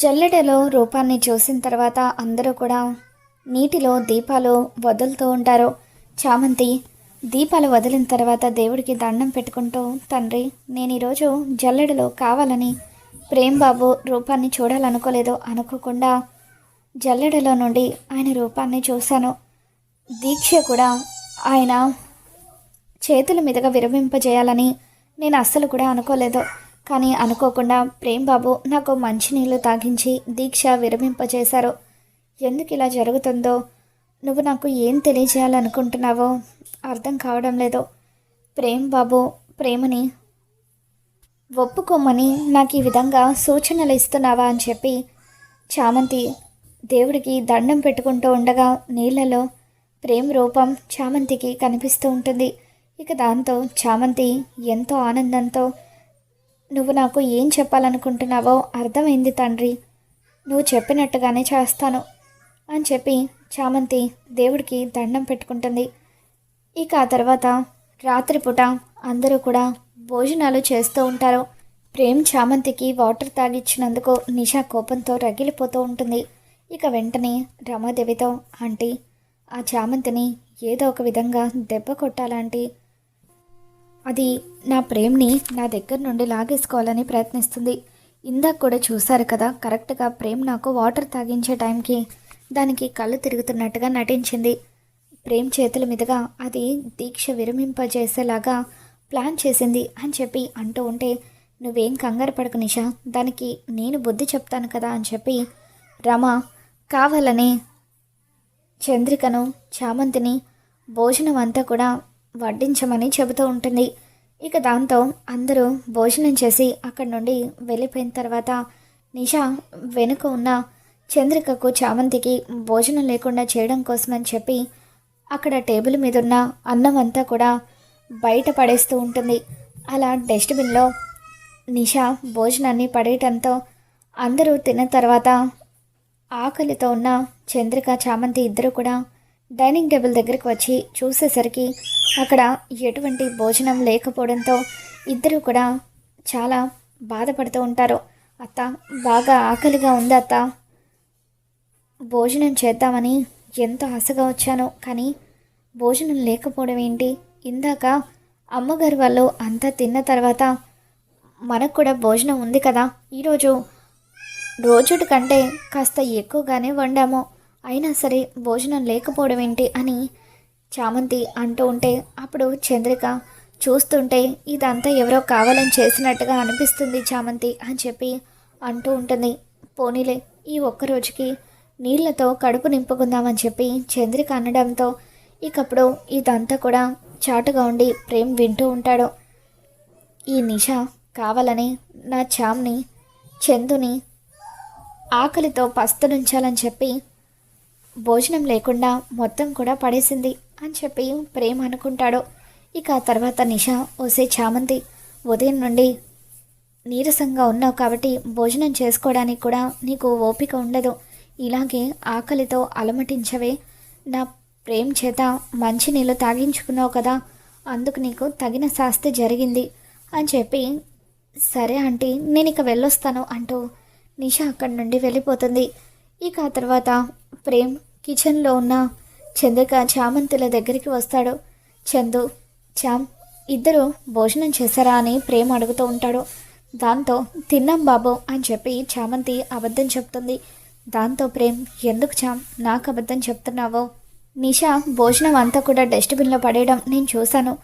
జల్లెడలో రూపాన్ని చూసిన తర్వాత అందరూ కూడా నీటిలో దీపాలు వదులుతూ ఉంటారు. చామంతి దీపాలు వదిలిన తర్వాత దేవుడికి దండం పెట్టుకుంటూ, తండ్రి, నేను ఈరోజు జల్లెడలో కావాలని ప్రేమ్ బాబు రూపాన్ని చూడాలనుకోలేదు. అనుకోకుండా జల్లెడలో నుండి ఆయన రూపాన్ని చూశాను. దీక్ష కూడా ఆయన చేతుల మీదుగా విరమింపజేయాలని నేను అస్సలు కూడా అనుకోలేదు. కానీ అనుకోకుండా ప్రేమ్ బాబు నాకు మంచినీళ్ళు తాగించి దీక్ష విరమింపజేశారు. ఎందుకు ఇలా జరుగుతుందో, నువ్వు నాకు ఏం తెలియజేయాలనుకుంటున్నావో అర్థం కావడం లేదు. ప్రేమ్ బాబు ప్రేమని ఒప్పుకోమని నాకు ఈ విధంగా సూచనలు ఇస్తున్నావా అని చెప్పి చామంతి దేవుడికి దండం పెట్టుకుంటూ ఉండగా నీళ్ళలో ప్రేమ్ రూపం చామంతికి కనిపిస్తూ ఉంటుంది. ఇక దాంతో చామంతి ఎంతో ఆనందంతో, నువ్వు నాకు ఏం చెప్పాలనుకుంటున్నావో అర్థమైంది తండ్రి, నువ్వు చెప్పినట్టుగానే చేస్తాను అని చెప్పి చామంతి దేవుడికి దండం పెట్టుకుంటుంది. ఇక ఆ తర్వాత రాత్రిపూట అందరూ కూడా భోజనాలు చేస్తూ ఉంటారు. ప్రేమ్ చామంతికి వాటర్ తాగిచ్చినందుకు నిషా కోపంతో రగిలిపోతూ ఉంటుంది. ఇక వెంటనే రమాదేవితో, ఆంటీ, ఆ చామంతిని ఏదో ఒక విధంగా దెబ్బ కొట్టాలంటీ, అది నా ప్రేమ్ని నా దగ్గర నుండి లాగేసుకోవాలని ప్రయత్నిస్తుంది. ఇందాక కూడా చూశారు కదా, కరెక్ట్గా ప్రేమ్ నాకు వాటర్ తాగించే టైంకి దానికి కళ్ళు తిరుగుతున్నట్టుగా నటించింది. ప్రేమ్ చేతుల మీదుగా అది దీక్ష విరమింపజేసేలాగా ప్లాన్ చేసింది అని చెప్పి అంటూ ఉంటే, నువ్వేం కంగారు పడకు నిషా, దానికి నేను బుద్ధి చెప్తాను కదా అని చెప్పి రమ కావాలని చంద్రికను చామంతిని భోజనం అంతా కూడా వడ్డించమని చెబుతూ ఉంటుంది. ఇక దాంతో అందరూ భోజనం చేసి అక్కడి నుండి వెళ్ళిపోయిన తర్వాత నిషా వెనుక ఉన్న చంద్రికకు చామంతికి భోజనం లేకుండా చేయడం కోసమని చెప్పి అక్కడ టేబుల్ మీద ఉన్న అన్నం అంతా కూడా బయట పడేస్తూ ఉంటుంది. అలా డస్ట్బిన్లో నిషా భోజనాన్ని పడేయటంతో అందరూ తిన్న తర్వాత ఆకలితో ఉన్న చంద్రిక చామంతి ఇద్దరు కూడా డైనింగ్ టేబుల్ దగ్గరికి వచ్చి చూసేసరికి అక్కడ ఎటువంటి భోజనం లేకపోవడంతో ఇద్దరు కూడా చాలా బాధపడుతూ ఉంటారు. అత్త, బాగా ఆకలిగా ఉంది అత్త, భోజనం చేద్దామని ఎంతో ఆశగా వచ్చాను, కానీ భోజనం లేకపోవడం ఏంటి? ఇందాక అమ్మగారు వాళ్ళు అంతా తిన్న తర్వాత మనకు కూడా భోజనం ఉంది కదా, ఈరోజు రోజుటి కంటే కాస్త ఎక్కువగానే వండాము, అయినా సరే భోజనం లేకపోవడం ఏంటి అని చామంతి అంటూ ఉంటే, అప్పుడు చంద్రిక చూస్తుంటే ఇదంతా ఎవరో కావాలని చేసినట్టుగా అనిపిస్తుంది చామంతి అని చెప్పి అంటూ ఉంటుంది. పోనీలే, ఈ ఒక్కరోజుకి నీళ్లతో కడుపు నింపుకుందామని చెప్పి చంద్రిక అనడంతో ఇకప్పుడు ఇదంతా కూడా చాటుగా ఉండి ప్రేమ్ వింటూ ఉంటాడు. ఈ నిషా కావాలని నా చామ్ని, చందుని ఆకలితో పస్తులుంచాలని చెప్పి భోజనం లేకుండా మొత్తం కూడా పడేసింది అని చెప్పి ప్రేమ్ అనుకుంటాడు. ఇక ఆ తర్వాత నిషా, ఓసే చామంతి, ఉదయం నుండి నీరసంగా ఉన్నావు కాబట్టి భోజనం చేసుకోవడానికి కూడా నీకు ఓపిక ఉండదు, ఇలాగే ఆకలితో అలమటించవే, నా ప్రేమ్ చేత మంచినీళ్ళు తాగించుకున్నావు కదా, అందుకు నీకు తగిన శాస్తి జరిగింది అని చెప్పి, సరే ఆంటీ, నేను ఇక వెళ్ళొస్తాను అంటూ నిషా అక్కడి నుండి వెళ్ళిపోతుంది. ఇక ఆ తర్వాత ప్రేమ్ కిచెన్లో ఉన్న చంద్రిక చామంతుల దగ్గరికి వస్తాడు. చందు, చామ్, ఇద్దరు భోజనం చేశారా అని ప్రేమ్ అడుగుతూ ఉంటాడు. దాంతో తిన్నాం బాబు అని చెప్పి చామంతి అబద్ధం చెప్తుంది. దాంతో ప్రేమ్, ఎందుకు చామ్ నాకు అబద్ధం చెప్తున్నావో? నిషా భోజనం అంతా కూడా డస్ట్బిన్లో పడేయడం నేను చూశాను,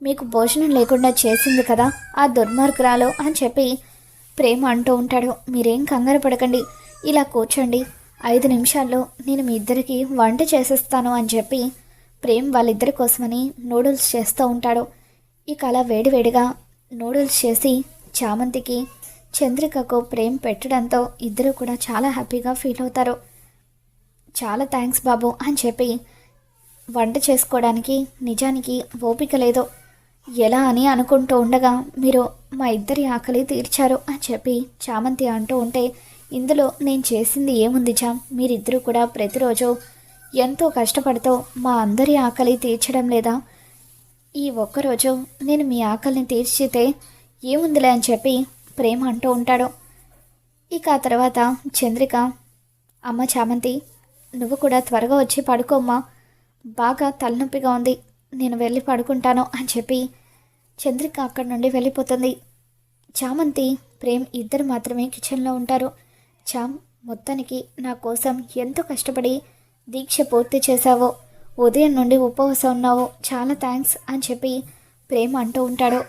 మీకు భోజనం లేకుండా చేసింది కదా ఆ దుర్మార్గురాలు అని చెప్పి ప్రేమ్ అంటూ ఉంటాడు. మీరేం కంగారు పడకండి, ఇలా కూర్చోండి, 5 నిమిషాల్లో నేను మీ ఇద్దరికి వంట చేసేస్తాను అని చెప్పి ప్రేమ్ వాళ్ళిద్దరి కోసమని నూడిల్స్ చేస్తూ ఉంటాడు. ఇక అలా వేడివేడిగా నూడిల్స్ చేసి చామంతికి, చంద్రికకు ప్రేమ్ పెట్టడంతో ఇద్దరు కూడా చాలా హ్యాపీగా ఫీల్ అవుతారు. చాలా థ్యాంక్స్ బాబు అని చెప్పి, వంట చేసుకోవడానికి నిజానికి ఓపిక లేదు, ఎలా అని అనుకుంటూ ఉండగా మీరు మా ఇద్దరి ఆకలి తీర్చారు అని చెప్పి చామంతి అంటూ ఉంటే, ఇందులో నేను చేసింది ఏముంది చామ్, మీరిద్దరూ కూడా ప్రతిరోజు ఎంతో కష్టపడుతూ మా అందరి ఆకలి తీర్చడం లేదా? ఈ ఒక్కరోజు నేను మీ ఆకలిని తీర్చితే ఏముందిలే అని చెప్పి ప్రేమ అంటూ ఉంటాడు. ఇక ఆ తర్వాత చంద్రిక, అమ్మ చామంతి, నువ్వు కూడా త్వరగా వచ్చి పడుకోమ్మా, బాగా తలనొప్పిగా ఉంది, నేను వెళ్ళి పడుకుంటాను అని చెప్పి చంద్రిక అక్కడి నుండి వెళ్ళిపోతుంది. చామంతి, ప్రేమ్ ఇద్దరు మాత్రమే కిచెన్లో ఉంటారు. చామ్, మొత్తానికి నా కోసం ఎంతో కష్టపడి దీక్ష పూర్తి చేశావో, ఉదయం నుండి ఉపవాసం ఉన్నావు, చాలా థ్యాంక్స్ అని చెప్పి ప్రేమ్ అంటూ ఉంటాడు.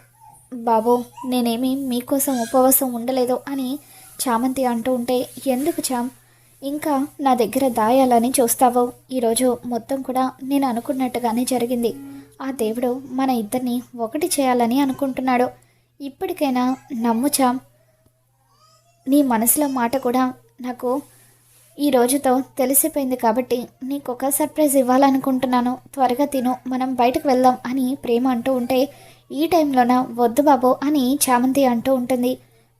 బాబు, నేనేమి మీకోసం ఉపవాసం ఉండలేదు అని చామంతి అంటూ ఉంటే, ఎందుకు చామ్ ఇంకా నా దగ్గర దాయాలని చూస్తావు? ఈరోజు మొత్తం కూడా నేను అనుకున్నట్టుగానే జరిగింది. ఆ దేవుడు మన ఇద్దరిని ఒకటి చేయాలని అనుకుంటున్నాడు. ఇప్పటికైనా నమ్ము చామ్. నీ మనసులో మాట కూడా నాకు ఈ రోజుతో తెలిసిపోయింది కాబట్టి నీకు ఒక సర్ప్రైజ్ ఇవ్వాలనుకుంటున్నాను. త్వరగా తిను, మనం బయటకు వెళ్దాం అని ప్రేమ అంటూ ఉంటే, ఈ టైంలోన వద్దు బాబు అని చామంతి అంటూ ఉంటుంది.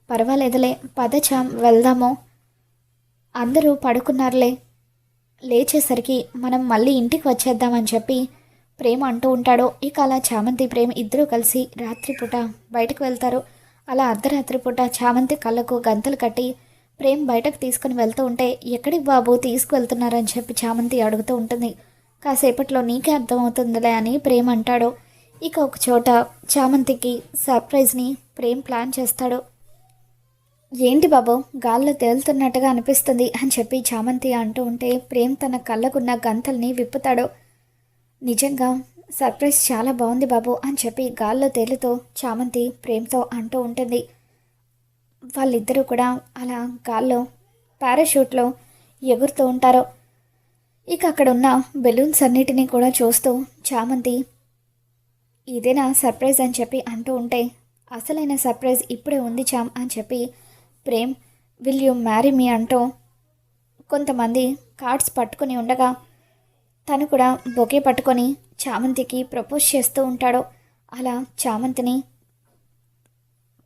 పర్వాలేదులే, పద చామ్ వెళ్దాము, అందరూ పడుకున్నారులే, లేచేసరికి మనం మళ్ళీ ఇంటికి వచ్చేద్దామని చెప్పి ప్రేమ అంటూ ఉంటాడు. ఇక అలా చామంతి ప్రేమ ఇద్దరూ కలిసి రాత్రిపూట బయటకు వెళ్తారు. అలా అర్ధరాత్రి పూట చామంతి కళ్ళకు గంతలు కట్టి ప్రేమ్ బయటకు తీసుకుని వెళ్తూ ఉంటే, ఎక్కడికి బాబు తీసుకువెళ్తున్నారని చెప్పి చామంతి అడుగుతూ ఉంటుంది. కాసేపట్లో నీకే అర్థమవుతుందిలే అని ప్రేమ్ అంటాడు. ఇక ఒక చోట చామంతికి సర్ప్రైజ్ని ప్రేమ్ ప్లాన్ చేస్తాడు. ఏంటి బాబు, గాల్లో తేలుతున్నట్టుగా అనిపిస్తుంది అని చెప్పి చామంతి అంటూ ఉంటే, ప్రేమ్ తన కళ్ళకున్న గంతల్ని విప్పుతాడు. నిజంగా సర్ప్రైజ్ చాలా బాగుంది బాబు అని చెప్పి గాల్లో తేలుతూ చామంతి ప్రేమ్తో అంటూ ఉంటుంది. వాళ్ళిద్దరూ కూడా అలా గాల్లో పారాషూట్లో ఎగురుతూ ఉంటారు. ఇక అక్కడ ఉన్న బెలూన్స్ అన్నిటినీ కూడా చూస్తూ చామంతి, ఇదేనా సర్ప్రైజ్ అని చెప్పి అంటూ ఉంటే, అసలైన సర్ప్రైజ్ ఇప్పుడే ఉంది చామ్ అని చెప్పి Prem will you marry me అంటూ కొంతమంది కార్డ్స్ పట్టుకొని ఉండగా తను కూడా బొకే పట్టుకొని చామంతికి ప్రపోజ్ చేస్తూ ఉంటాడు. అలా చామంతిని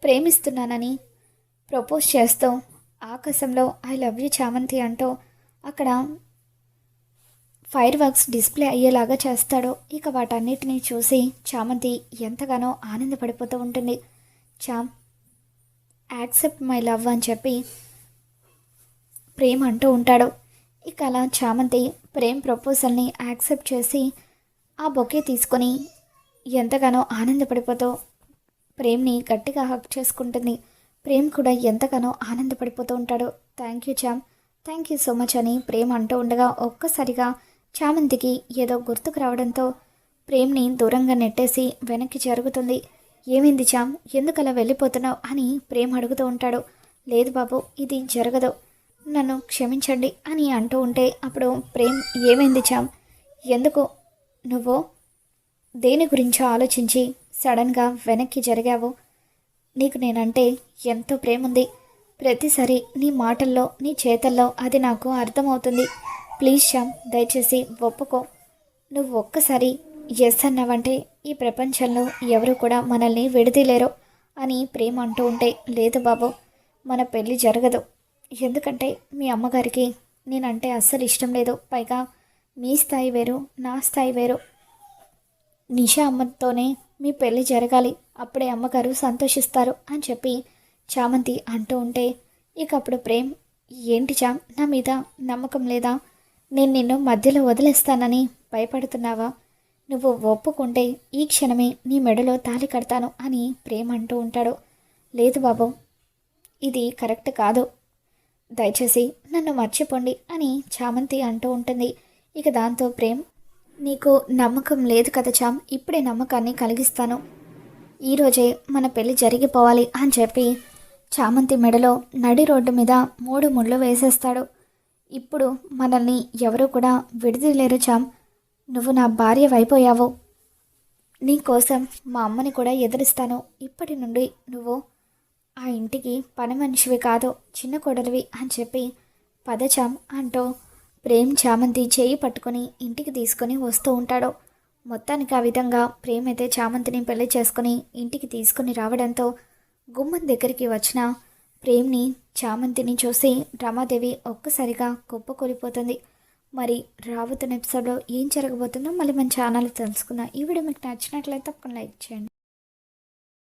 ప్రేమిస్తున్నానని ప్రపోజ్ చేస్తూ ఆకాశంలో ఐ లవ్ యూ చామంతి అంటూ అక్కడ ఫైర్ వర్క్స్ డిస్ప్లే అయ్యేలాగా చేస్తాడు. ఇక వాటన్నిటిని చూసి చామంతి ఎంతగానో ఆనందపడిపోతూ ఉంటుంది. చామ్, యాక్సెప్ట్ మై లవ్ అని చెప్పి ప్రేమ్ అంటూ ఉంటాడు. ఇక అలా చామంతి ప్రేమ్ ప్రపోజల్ని యాక్సెప్ట్ చేసి ఆ బొకే తీసుకొని ఎంతగానో ఆనందపడిపోతూ ప్రేమ్ని గట్టిగా హక్ చేసుకుంటుంది. ప్రేమ్ కూడా ఎంతగానో ఆనందపడిపోతూ ఉంటాడు. Thank you charm, thank you so much అని ప్రేమ్ అంటూ ఉండగా ఒక్కసారిగా చామంతికి ఏదో గుర్తుకు రావడంతో ప్రేమ్ని దూరంగా నెట్టేసి వెనక్కి జరుగుతుంది. ఏమైంది చామ్, ఎందుకలా వెళ్ళిపోతున్నావు అని ప్రేమ్ అడుగుతూ ఉంటాడు. లేదు బాబు, ఇది జరగదు, నన్ను క్షమించండి అని అంటూ ఉంటే అప్పుడు ప్రేమ్, ఏమైంది చామ్, ఎందుకు నువ్వు దేని గురించో ఆలోచించి సడన్గా వెనక్కి జరిగావు? నీకు నేనంటే ఎంతో ప్రేమ ఉంది. ప్రతిసారి నీ మాటల్లో నీ చేతల్లో అది నాకు అర్థమవుతుంది. ప్లీజ్ శ్యామ్, దయచేసి ఒప్పుకో. నువ్వు ఒక్కసారి ఎస్ అన్నావంటే ఈ ప్రపంచంలో ఎవరు కూడా మనల్ని విడదీలేరు అని ప్రేమ అంటూ ఉంటే, లేదు బాబు, మన పెళ్ళి జరగదు. ఎందుకంటే మీ అమ్మగారికి నేనంటే అస్సలు ఇష్టం లేదు. పైగా మీ స్థాయి వేరు, నా స్థాయి వేరు. నిషా అమ్మతోనే మీ పెళ్ళి జరగాలి, అప్పుడే అమ్మగారు సంతోషిస్తారు అని చెప్పి చామంతి అంటూ ఉంటే, ఇక అప్పుడు ప్రేమ్, ఏంటి చామ్, నా మీద నమ్మకం లేదా? నేను నిన్ను మధ్యలో వదిలేస్తానని భయపడుతున్నావా? నువ్వు ఒప్పుకుంటే ఈ క్షణమే నీ మెడలో తాళి కడతాను అని ప్రేమ్ అంటూ ఉంటాడు. లేదు బాబు, ఇది కరెక్ట్ కాదు, దయచేసి నన్ను మర్చిపోండి అని చామంతి అంటూ ఉంటుంది. ఇక దాంతో ప్రేమ్, నీకు నమ్మకం లేదు కదా చామ్, ఇప్పుడే నమ్మకాన్ని కలిగిస్తాను, ఈరోజే మన పెళ్ళి జరిగిపోవాలి అని చెప్పి చామంతి మెడలో నడి రోడ్డు మీద 3 ముళ్ళు వేసేస్తాడు. ఇప్పుడు మనల్ని ఎవరూ కూడా విడదలేరు చామ్, నువ్వు నా భార్య అయిపోయావు. నీ కోసం మా అమ్మని కూడా ఎదిరిస్తాను. ఇప్పటి నుండి నువ్వు ఆ ఇంటికి పని మనిషివి కాదు, చిన్న కోడలివి అని చెప్పి పద చామ్ అంటూ ప్రేమ్ చామంతి చేయి పట్టుకొని ఇంటికి తీసుకొని వస్తూ ఉంటాడు. మొత్తానికి ఆ విధంగా ప్రేమ్ అయితే చామంతిని పెళ్లి చేసుకుని ఇంటికి తీసుకుని రావడంతో గుమ్మం దగ్గరికి వచ్చిన ప్రేమ్ని చామంతిని చూసి రమాదేవి ఒక్కసారిగా కుప్పకూలిపోతుంది. మరి రాబోతున్న ఎపిసోడ్లో ఏం జరగబోతుందో మళ్ళీ మన ఛానల్ తెలుసుకుందాం. ఈ వీడియో మీకు నచ్చినట్లయితే తప్పకుండా లైక్ చేయండి.